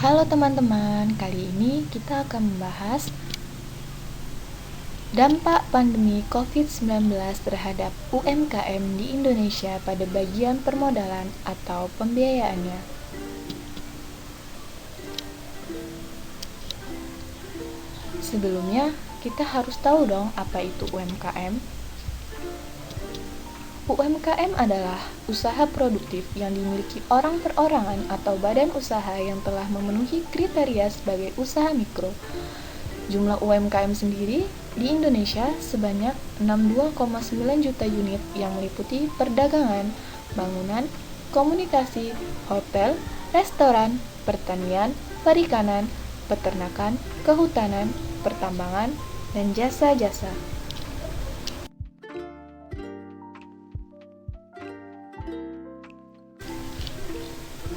Halo teman-teman, kali ini kita akan membahas dampak pandemi COVID-19 terhadap UMKM di Indonesia pada bagian permodalan atau pembiayaannya. Sebelumnya, kita harus tahu dong apa itu UMKM. UMKM adalah usaha produktif yang dimiliki orang perorangan atau badan usaha yang telah memenuhi kriteria sebagai usaha mikro. Jumlah UMKM sendiri di Indonesia sebanyak 62,9 juta unit yang meliputi perdagangan, bangunan, komunikasi, hotel, restoran, pertanian, perikanan, peternakan, kehutanan, pertambangan, dan jasa-jasa.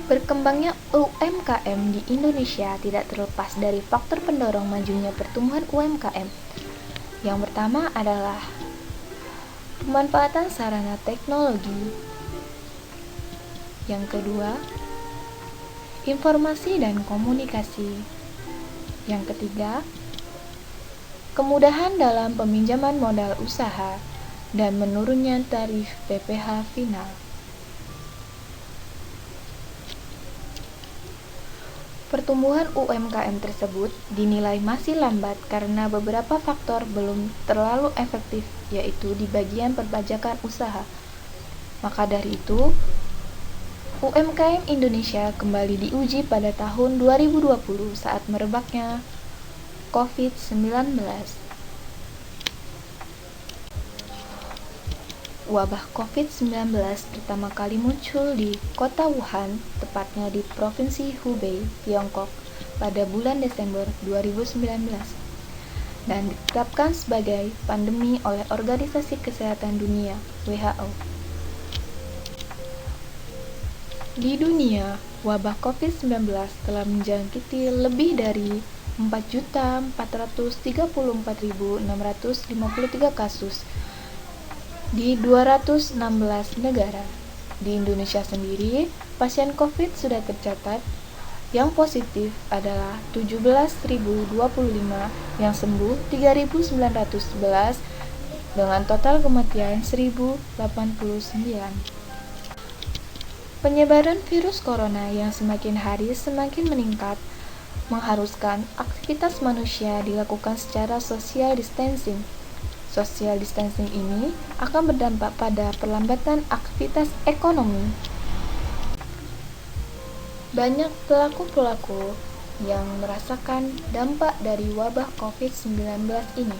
Berkembangnya UMKM di Indonesia tidak terlepas dari faktor pendorong majunya pertumbuhan UMKM. Yang pertama adalah pemanfaatan sarana teknologi. Yang kedua, informasi dan komunikasi. Yang ketiga, kemudahan dalam peminjaman modal usaha dan menurunnya tarif PPh final. Pertumbuhan UMKM tersebut dinilai masih lambat karena beberapa faktor belum terlalu efektif, yaitu di bagian perpajakan usaha. Maka dari itu, UMKM Indonesia kembali diuji pada tahun 2020 saat merebaknya COVID-19. Wabah COVID-19 pertama kali muncul di kota Wuhan, tepatnya di Provinsi Hubei, Tiongkok, pada bulan Desember 2019, dan ditetapkan sebagai pandemi oleh Organisasi Kesehatan Dunia (WHO). Di dunia, wabah COVID-19 telah menjangkiti lebih dari 4.434.653 kasus di 216 negara. Di Indonesia sendiri, pasien COVID sudah tercatat. Yang positif adalah 17.025, yang sembuh 3.911, dengan total kematian 1.089. Penyebaran virus corona yang semakin hari semakin meningkat mengharuskan aktivitas manusia dilakukan secara social distancing. Social distancing ini akan berdampak pada perlambatan aktivitas ekonomi. Banyak pelaku-pelaku yang merasakan dampak dari wabah COVID-19 ini.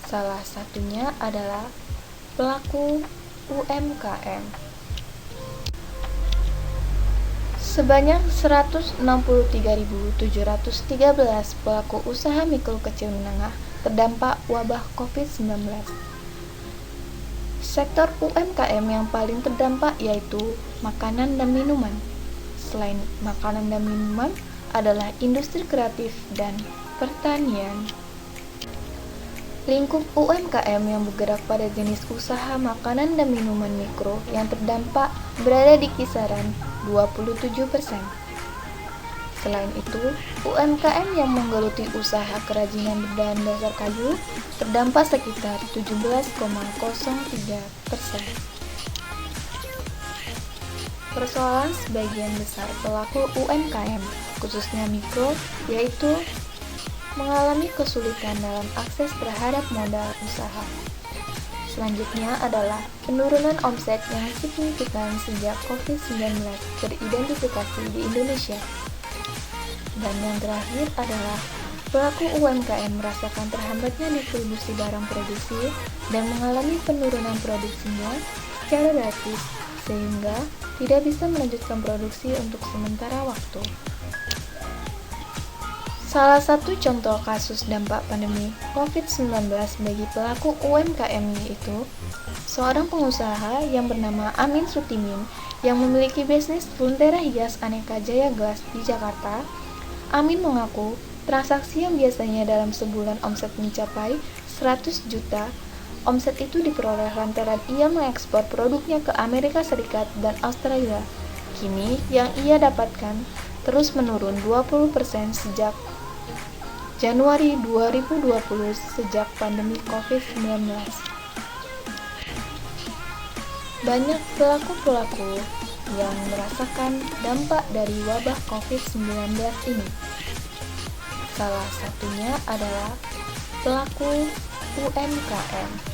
Salah satunya adalah pelaku UMKM. Sebanyak 163.713 pelaku usaha mikro kecil menengah terdampak wabah COVID-19. Sektor UMKM yang paling terdampak yaitu makanan dan minuman. Selain makanan dan minuman adalah industri kreatif dan pertanian. Lingkup UMKM yang bergerak pada jenis usaha makanan dan minuman mikro yang terdampak berada di kisaran 27%. Selain itu, UMKM yang menggeluti usaha kerajinan berbahan dasar kayu terdampak sekitar 17,03%. Persoalan sebagian besar pelaku UMKM, khususnya mikro, yaitu mengalami kesulitan dalam akses terhadap modal usaha. Selanjutnya adalah penurunan omset yang signifikan sejak COVID-19 teridentifikasi di Indonesia. Dan yang terakhir adalah pelaku UMKM merasakan terhambatnya distribusi barang produksi dan mengalami penurunan produksinya secara drastis sehingga tidak bisa melanjutkan produksi untuk sementara waktu. Salah satu contoh kasus dampak pandemi COVID-19 bagi pelaku UMKM yaitu seorang pengusaha yang bernama Amin Sutimin yang memiliki bisnis Lentera Hias Aneka Jaya Glass di Jakarta. Amin mengaku transaksi yang biasanya dalam sebulan omset mencapai 100 juta, omset itu diperoleh lantaran ia mengekspor produknya ke Amerika Serikat dan Australia. Kini yang ia dapatkan terus menurun 20% sejak Januari 2020 sejak pandemi COVID-19. Banyak pelaku-pelaku yang merasakan dampak dari wabah COVID-19 ini. Salah satunya adalah pelaku UMKM.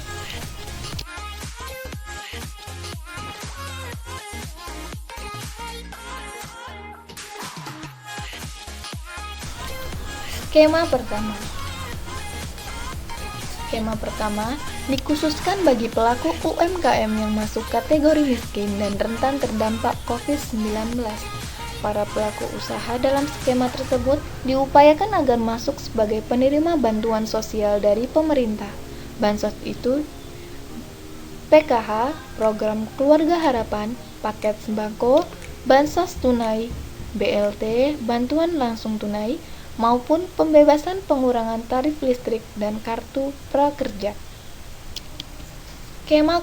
Skema pertama dikhususkan bagi pelaku UMKM yang masuk kategori miskin dan rentan terdampak COVID-19. Para pelaku usaha dalam skema tersebut diupayakan agar masuk sebagai penerima bantuan sosial dari pemerintah. Bansos itu PKH, Program Keluarga Harapan, Paket Sembako, Bansos Tunai, BLT, Bantuan Langsung Tunai, maupun pembebasan pengurangan tarif listrik dan kartu prakerja. Skema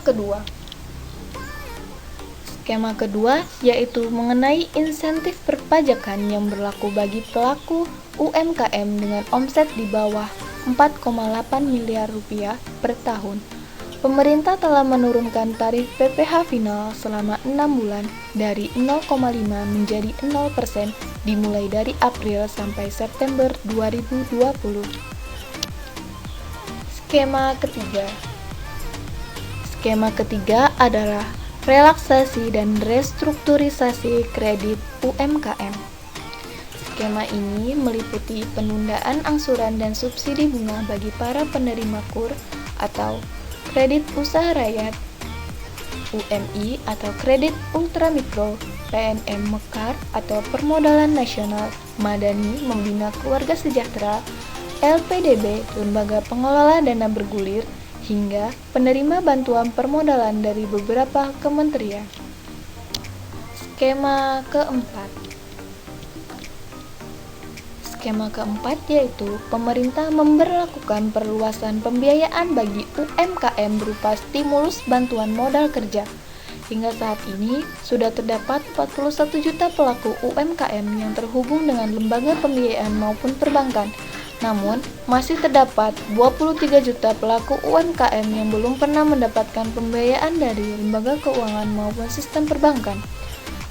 kedua yaitu mengenai insentif perpajakan yang berlaku bagi pelaku UMKM dengan omset di bawah 4,8 miliar rupiah per tahun. Pemerintah telah menurunkan tarif PPh final selama 6 bulan dari 0,5 menjadi 0% dimulai dari April sampai September 2020. Skema ketiga adalah relaksasi dan restrukturisasi kredit UMKM. Skema ini meliputi penundaan angsuran dan subsidi bunga bagi para penerima KUR atau kredit usaha rakyat, UMI atau kredit ultramikro, PNM Mekar atau permodalan nasional, Madani Membina Keluarga Sejahtera, LPDB, Lembaga Pengelola Dana Bergulir, hingga penerima bantuan permodalan dari beberapa kementerian. Skema keempat yaitu pemerintah memberlakukan perluasan pembiayaan bagi UMKM berupa stimulus bantuan modal kerja. Hingga saat ini sudah terdapat 41 juta pelaku UMKM yang terhubung dengan lembaga pembiayaan maupun perbankan. Namun, masih terdapat 23 juta pelaku UMKM yang belum pernah mendapatkan pembiayaan dari lembaga keuangan maupun sistem perbankan.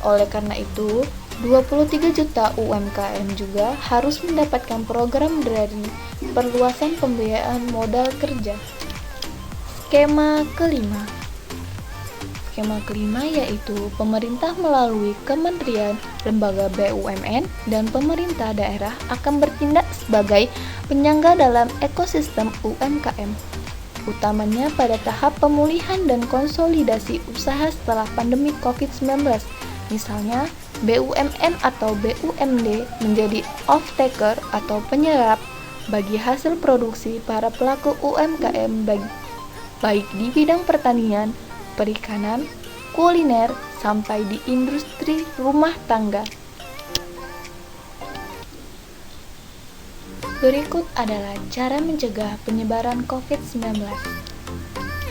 Oleh karena itu, 23 juta UMKM juga harus mendapatkan program dari perluasan pembiayaan modal kerja. Skema kelima yaitu pemerintah melalui kementerian, lembaga BUMN, dan pemerintah daerah akan bertindak sebagai penyangga dalam ekosistem UMKM, utamanya pada tahap pemulihan dan konsolidasi usaha setelah pandemi COVID-19. Misalnya, BUMN atau BUMD menjadi off-taker atau penyerap bagi hasil produksi para pelaku UMKM baik di bidang pertanian, perikanan, kuliner, sampai di industri rumah tangga. Berikut adalah cara mencegah penyebaran COVID-19.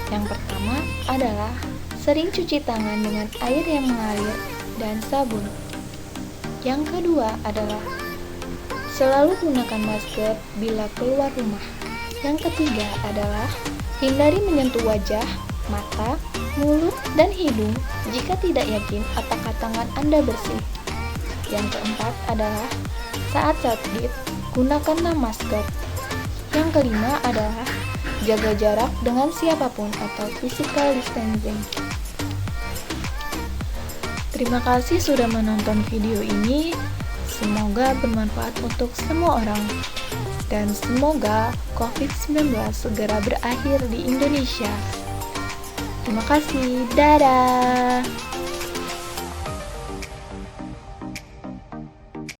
Yang pertama adalah sering cuci tangan dengan air yang mengalir dan sabun. Yang kedua adalah selalu gunakan masker bila keluar rumah. Yang ketiga adalah hindari menyentuh wajah, mata, mulut, dan hidung jika tidak yakin apakah tangan Anda bersih. Yang keempat adalah saat sakit, gunakanlah masker. Yang kelima adalah jaga jarak dengan siapapun atau physical distancing. Terima kasih sudah menonton video ini. Semoga bermanfaat untuk semua orang. Dan semoga COVID-19 segera berakhir di Indonesia. Terima kasih, dadah!